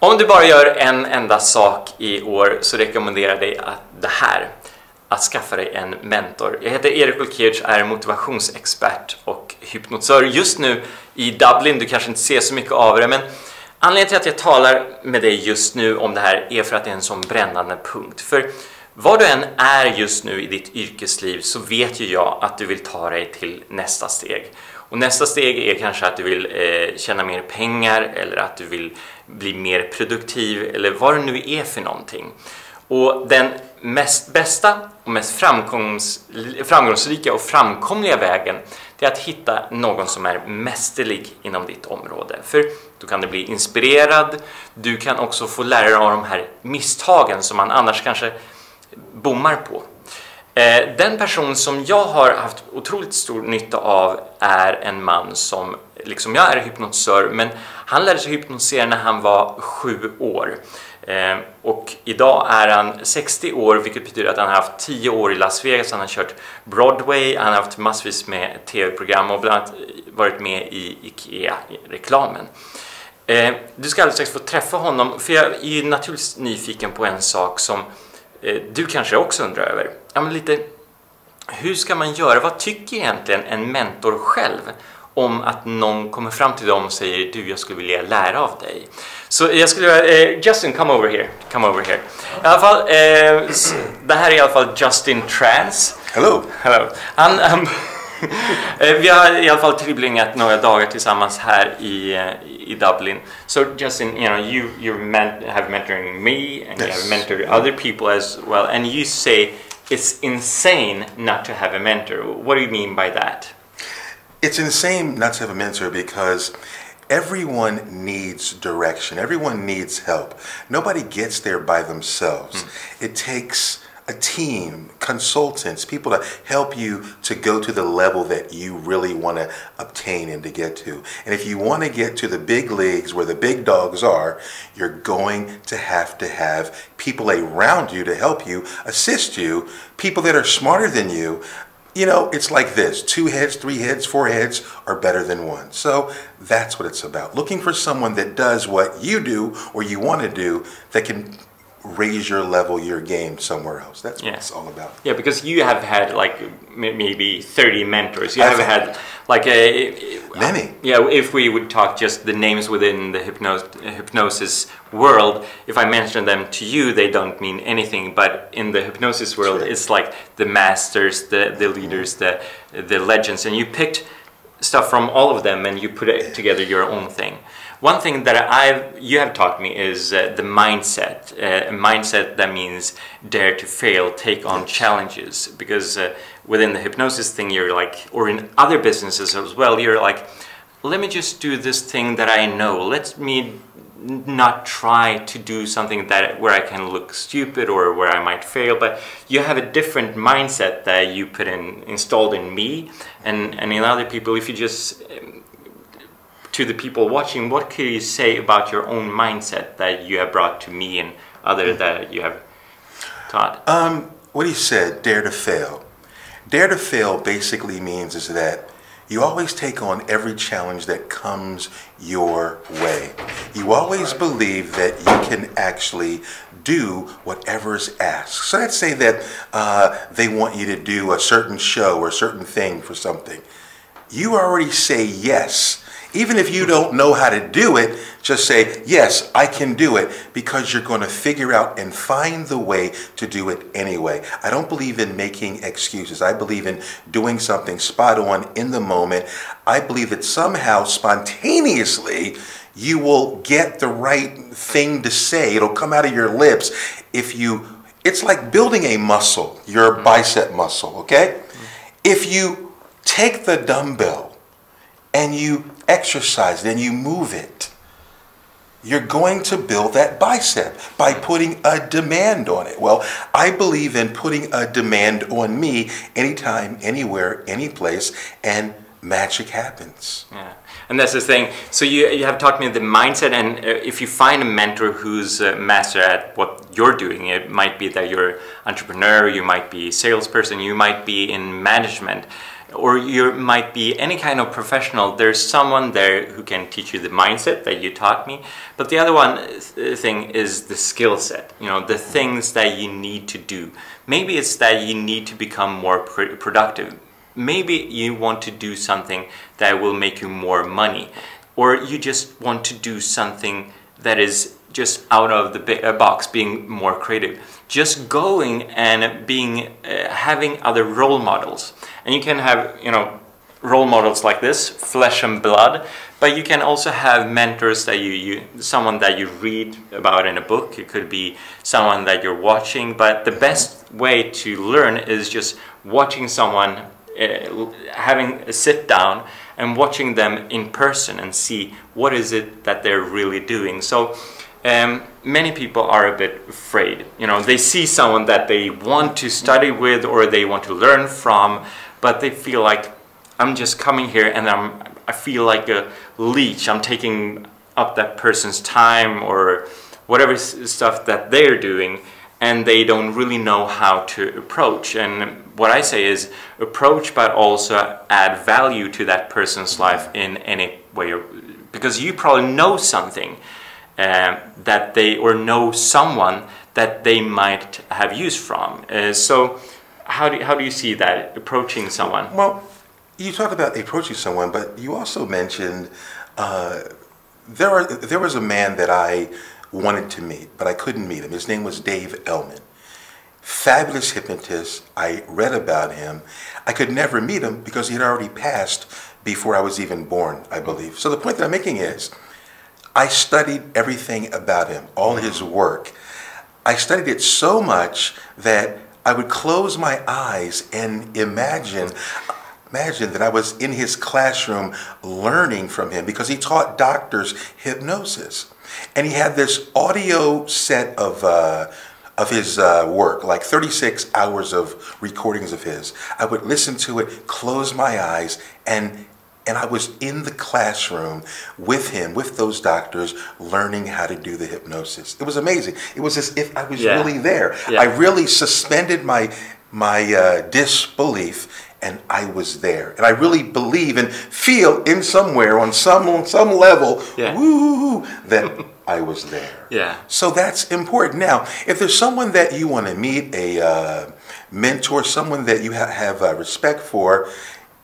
Om du bara gör en enda sak i år så rekommenderar jag dig att skaffa dig en mentor. Jag heter Erik Olkiewicz, är motivationsexpert och hypnotisör just nu i Dublin. Du kanske inte ser så mycket av det, men anledningen till att jag talar med dig just nu om det här är för att det är en sån brännande punkt. För vad du än är just nu i ditt yrkesliv så vet ju jag att du vill ta dig till nästa steg. Och nästa steg är kanske att du vill tjäna mer pengar eller att du vill bli mer produktiv eller vad det nu är för någonting. Och den bästa och mest framgångsrika och framkomliga vägen är att hitta någon som är mästerlig inom ditt område. För då kan du bli inspirerad, du kan också få lära dig av de här misstagen som man annars kanske bommar på. Den person som jag har haft otroligt stor nytta av är en man som, liksom jag är hypnotisör, men han lärde sig hypnotisera när han var 7 år. Och idag är han 60 år, vilket betyder att han har haft 10 år i Las Vegas. Han har kört Broadway, han har haft massvis med tv-program och bland annat varit med i IKEA-reklamen. Du ska alldeles strax få träffa honom, för jag är ju naturligtvis nyfiken på en sak som du kanske också undrar över. Ja, men lite, hur ska man göra? Vad tycker egentligen en mentor själv om att någon kommer fram till dem och säger du, jag skulle vilja lära av dig? Så jag skulle Justin, come over here. I alla fall, det här är i alla fall Justin Tranz. Hello. Vi har i alla fall tillbringat några dagar tillsammans här i Dublin. So Justin, you have mentoring me and you have mentored other people as well, and you say it's insane not to have a mentor. What do you mean by that? It's insane not to have a mentor because everyone needs direction. Everyone needs help. Nobody gets there by themselves. It takes a team, consultants, people to help you to go to the level that you really want to obtain and to get to. And if you want to get to the big leagues where the big dogs are, you're going to have people around you to help you, assist you, people that are smarter than you. You know, it's like this, 2 heads, 3 heads, 4 heads are better than one. So that's what it's about. Looking for someone that does what you do or you want to do that can raise your level, your game somewhere else. That's what it's all about. Yeah, because you have had like maybe 30 mentors. You have had like many. Yeah, if we would talk just the names within the hypnosis world, if I mention them to you, they don't mean anything. But in the hypnosis world, it's like the masters, the leaders, the legends, and you picked stuff from all of them and you put it together your own thing. One thing that you have taught me is the mindset. A mindset that means dare to fail, take on challenges. Because within the hypnosis thing, you're like, or in other businesses as well, you're like, let me just do this thing that I know. Let me not try to do something where I can look stupid or where I might fail. But you have a different mindset that you installed in me and in other people. If you just to the people watching, what can you say about your own mindset that you have brought to me and others that you have taught? What he said, dare to fail. Dare to fail basically means is that you always take on every challenge that comes your way. You always believe that you can actually do whatever's asked. So let's say that they want you to do a certain show or a certain thing for something. You already say yes. Even if you don't know how to do it, just say, yes, I can do it, because you're going to figure out and find the way to do it anyway. I don't believe in making excuses. I believe in doing something spot on in the moment. I believe that somehow, spontaneously, you will get the right thing to say. It'll come out of your lips. It's like building a muscle, your bicep muscle, okay? If you take the dumbbell and you exercise it and you move it, you're going to build that bicep by putting a demand on it. Well, I believe in putting a demand on me anytime, anywhere, any place, and magic happens. Yeah, and that's the thing. So you have taught me the mindset, and if you find a mentor who's a master at what you're doing, it might be that you're an entrepreneur, you might be a salesperson, you might be in management. or you might be any kind of professional. There's someone there who can teach you the mindset that you taught me. But the other thing is the skill set, you know, the things that you need to do. Maybe it's that you need to become more productive. Maybe you want to do something that will make you more money, or you just want to do something that is just out of the box, being more creative. Just going and having other role models. And you can have, you know, role models like this, flesh and blood, but you can also have mentors that someone that you read about in a book. It could be someone that you're watching, but the best way to learn is just watching someone, having a sit down and watching them in person and see what is it that they're really doing. So many people are a bit afraid. You know, they see someone that they want to study with or they want to learn from, but they feel like, I'm just coming here and I feel like a leech. I'm taking up that person's time or whatever stuff that they're doing, and they don't really know how to approach. And what I say is approach, but also add value to that person's life in any way, because you probably know something that they, or know someone that they might have use from. So how do you see that, approaching someone? Well, you talk about approaching someone, but you also mentioned there was a man that I wanted to meet, but I couldn't meet him. His name was Dave Ellman. Fabulous hypnotist. I read about him. I could never meet him because he had already passed before I was even born, I believe. So the point that I'm making is, I studied everything about him, all his work. I studied it so much that I would close my eyes and imagine that I was in his classroom learning from him, because he taught doctors hypnosis. And he had this audio set of his work, like 36 hours of recordings of his. I would listen to it, close my eyes, and I was in the classroom with him, with those doctors, learning how to do the hypnosis. It was amazing. It was as if I was really there. Yeah. I really suspended my disbelief, and I was there. And I really believe and feel in somewhere, on some level, woo, that I was there. Yeah. So that's important. Now, if there's someone that you want to meet, a mentor, someone that you have respect for,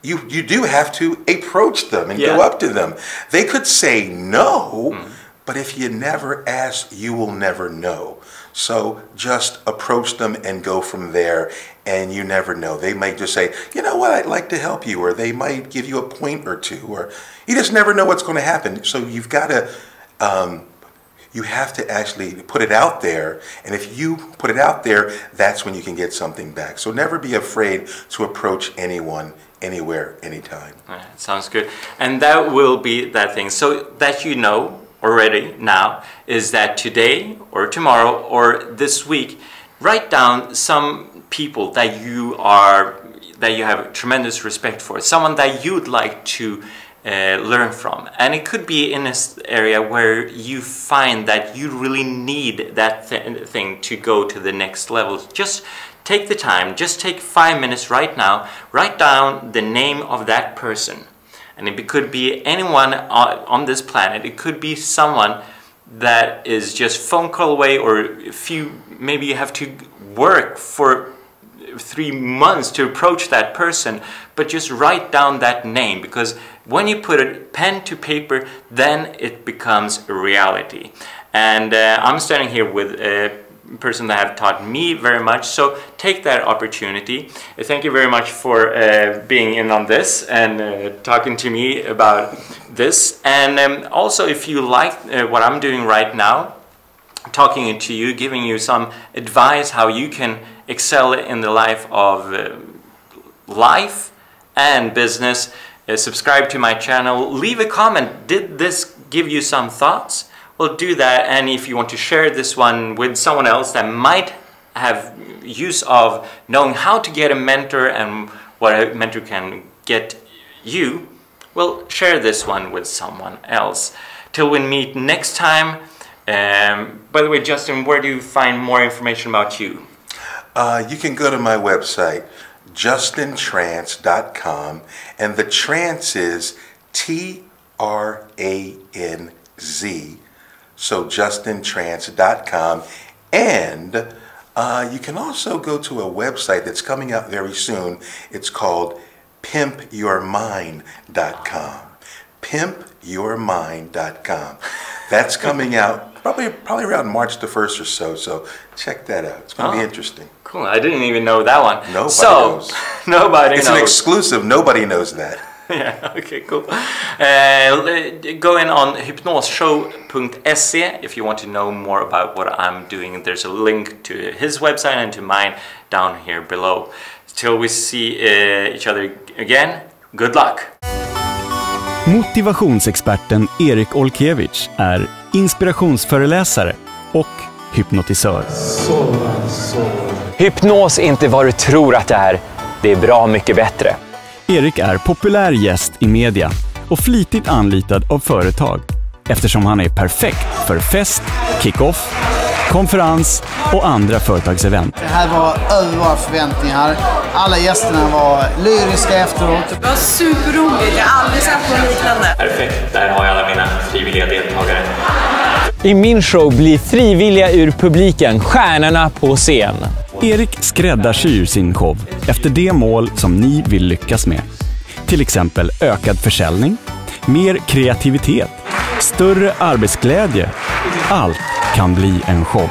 you do have to approach them and go up to them. They could say no, but if you never ask, you will never know. So just approach them and go from there, and you never know. They might just say, you know what, I'd like to help you, or they might give you a point or two, or you just never know what's going to happen. So you've got to, you have to actually put it out there, and if you put it out there, that's when you can get something back. So never be afraid to approach anyone, anywhere, anytime. Sounds good. And that will be that thing. So that you know already now is that today or tomorrow or this week, write down some people that you have tremendous respect for, someone that you'd like to learn from. And it could be in this area where you find that you really need that thing to go to the next level. Just take the time, just take 5 minutes right now, write down the name of that person. And it could be anyone on this planet. It could be someone that is just phone call away, or maybe you have to work for 3 months to approach that person, but just write down that name, because when you put a pen to paper, then it becomes a reality. And I'm standing here with a person that have taught me very much, so take that opportunity. Thank you very much for being in on this and talking to me about this. And also, if you like what I'm doing right now, talking to you, giving you some advice how you can excel in the life of life and business, subscribe to my channel, leave a comment. Did this give you some thoughts? Well, do that. And if you want to share this one with someone else that might have use of knowing how to get a mentor and what a mentor can get you, well, share this one with someone else. Till we meet next time. By the way, Justin, where do you find more information about you? You can go to my website, justintranz.com, and the trance is TRANZ. So justintranz.com, and you can also go to a website that's coming out very soon. It's called pimpyourmind.com. Pimpyourmind.com. That's coming out probably around March the 1st or so check that out. It's going to be interesting. Cool. I didn't even know that one. Nobody knows. Nobody knows. It's an exclusive. Nobody knows that. Yeah, okay, cool. Go in on hypnosshow.se if you want to know more about what I'm doing. There's a link to his website and to mine down here below. Till we see each other again, good luck! Motivationsexperten Erik Olkiewicz är inspirationsföreläsare och hypnotisör. Hypnos är inte vad du tror att det är bra mycket bättre. Erik är populär gäst i media och flitigt anlitad av företag eftersom han är perfekt för fest, kick-off, konferens och andra företagsevent. Det här var över våra förväntningar. Alla gästerna var lyriska efteråt. Det var superroligt. Jag har aldrig sett något liknande. Perfekt, där har jag alla mina frivilliga deltagare. I min show blir frivilliga ur publiken stjärnorna på scen. Erik skräddarsyr sin show efter det mål som ni vill lyckas med. Till exempel ökad försäljning, mer kreativitet, större arbetsglädje. Allt kan bli en show.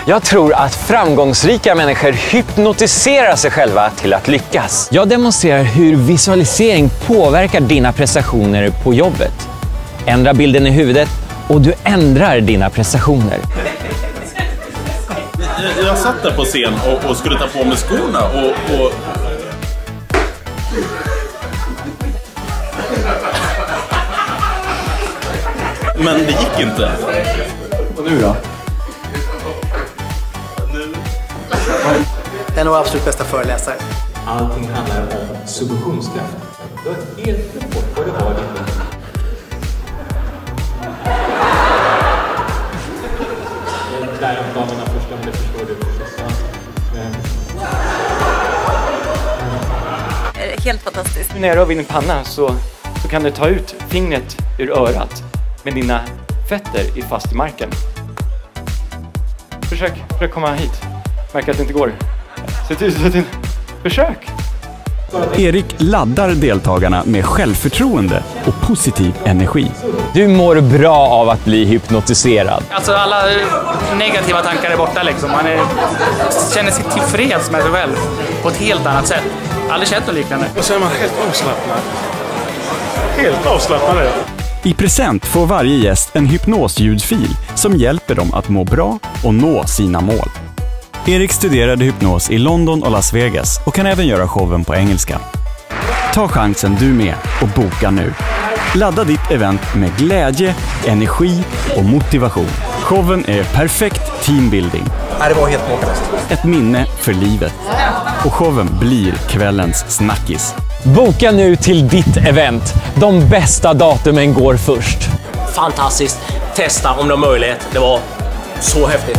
Jag tror att framgångsrika människor hypnotiserar sig själva till att lyckas. Jag demonstrerar hur visualisering påverkar dina prestationer på jobbet. Ändra bilden i huvudet och du ändrar dina prestationer. Jag satt där på scen och skulle ta på mig skorna och... Men det gick inte. Och nu då? En av våra absolut bästa föreläsare. Allting handlar om subventionskraft. Du har helt rätt på vad det var det. Damerna först om det förstår du. Helt fantastiskt. När jag rör vid din panna så kan du ta ut fingret ur örat. Men dina fötter är fast i marken. Försök komma hit. Märker att det inte går. Försök! Erik laddar deltagarna med självförtroende och positiv energi. Du mår bra av att bli hypnotiserad. Alltså alla negativa tankar är borta liksom. Man känner sig tillfreds med sig själv på ett helt annat sätt. Aldrig känt något liknande. Och så är man helt avslappnad. Helt avslappnad. I present får varje gäst en hypnosljudfil som hjälper dem att må bra och nå sina mål. Erik studerade hypnos i London och Las Vegas och kan även göra showen på engelska. Ta chansen du med och boka nu. Ladda ditt event med glädje, energi och motivation. Showen är perfekt teambuilding. Det var helt makalöst. Ett minne för livet. Och showen blir kvällens snackis. Boka nu till ditt event. De bästa datumen går först. Fantastiskt. Testa om det är möjligt. Det var så häftigt.